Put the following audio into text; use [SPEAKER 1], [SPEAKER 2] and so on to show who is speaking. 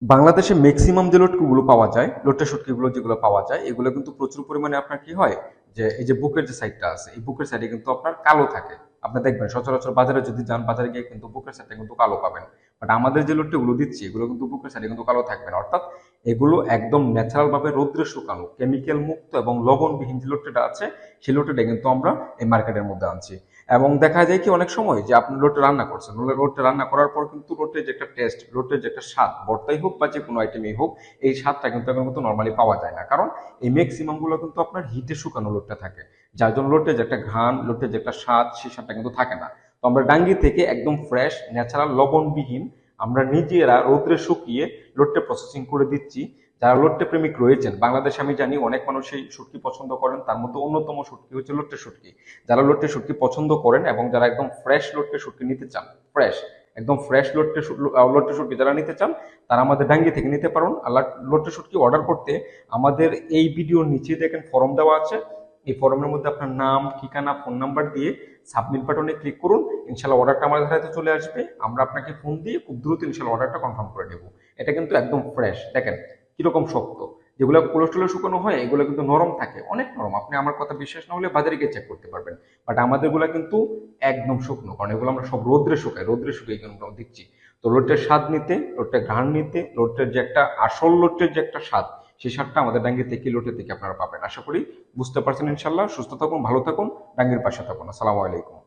[SPEAKER 1] বাংলাদেশে ম্যাক্সিমাম যে লটকিগুলো পাওয়া যায়, লট্টা শুটকিগুলো যেগুলো পাওয়া যায়, এগুলো কিন্তু প্রচুর পরিমাণে আপনার কি হয় যে এই যে বুকের যে সাইডটা আছে, এই বুকের সাইডে কিন্তু আপনার কালো থাকে। আপনি দেখবেন সচরাচর বাজারে যদি যান, বাজারে গিয়ে কিন্তু বুকের সাইডটা কিন্তু কালো পাবেন। বাট আমাদের যে লট্টিগুলো দিচ্ছি, এগুলো কিন্তু বুকের সাইডে কিন্তু কালো থাকবে না। অর্থাৎ এগুলো একদম ন্যাচারাল ভাবে রৌদ্রে শুকানো, কেমিক্যাল মুক্ত এবং লবণবিহীন যে লট্টিটা আছে, সেই লট্টিটা কিন্তু আমরা এই মার্কেটের মধ্যে আনছি। এবং দেখা যায় কি অনেক সময় যে আপনি লোটে রান্না করছেন, লোটে রান্না করার পর কিন্তু লোটের যে একটা টেস্ট, লোটের যে একটা স্বাদ, ভর্তাই হোক বা যে কোনো আইটেমই হোক, এই স্বাদটা কিন্তু এখন কিন্তু নর্মালি পাওয়া যায় না। কারণ এই ম্যাক্সিমাম গুলো কিন্তু আপনার হিটে শুকানো লোটটা থাকে, যার জন্য লোটের যে একটা ঘ্রাণ, লোটের যে একটা স্বাদ, সেই স্বাদটা কিন্তু থাকে না। তো আমরা ডাঙ্গি থেকে একদম ফ্রেশ ন্যাচারাল লবণবিহীন আমরা নিজেরা রোদ্রে শুকিয়ে লোটটা প্রসেসিং করে দিচ্ছি। যারা লোট্টে প্রেমিক রয়েছেন বাংলাদেশে, আমি জানি অনেক মানুষই শুটকি পছন্দ করেন, তার মধ্যে অন্যতম শুটকি হচ্ছে লোট্টে শুটকি। যারা লোট্টে শুটকি পছন্দ করেন এবং যারা একদম ফ্রেশ লোট্টে শুটকি নিতে চান, ফ্রেশ একদম ফ্রেশ লোট্টে শুটকি যারা নিতে চান, তারা আমাদের ডাঙ্গি থেকে নিতে পারেন। আর লোট্টে শুটকি অর্ডার করতে আমাদের এই ভিডিওর নিচে দেখেন ফর্ম দেওয়া আছে, এই ফর্মের মধ্যে আপনার নাম, ঠিকানা, ফোন নাম্বার দিয়ে সাবমিট বাটনে ক্লিক করুন। ইনশাল্লাহ অর্ডারটা আমাদের হাতে চলে আসবে, আমরা আপনাকে ফোন দিয়ে খুব দ্রুত ইনশাল্লাহ অর্ডারটা কনফার্ম করে দেবো। এটা কিন্তু একদম ফ্রেশ, দেখেন কিরকম শক্ত। যেগুলো কোলেস্ট্রলে শুকানো হয় এগুলো কিন্তু নরম থাকে, অনেক নরম। আপনি আমার কথা বিশ্বাস না হলে বাজারে গিয়ে চেক করতে পারবেন। বাট আমাদের গুলা কিন্তু একদম শুকনো, কারণ এগুলো আমরা সব রোদ্রে শুকাই, রোদ্রে শুকিয়ে কিন্তু আমরা দিচ্ছি। তো লোটের স্বাদ নিতে, লোটের ঘ্রাণ নিতে, লোটের যে একটা আসল লোটের যে একটা স্বাদ, সেই স্বাদটা আমাদের ডাঙ্গি থেকে, লোটে থেকে আপনারা পাবেন। আশা করি বুঝতে পারছেন। ইনশাল্লাহ সুস্থ থাকুন, ভালো থাকুন, ডাঙ্গির পাশে থাকুন। আসসালামু আলাইকুম।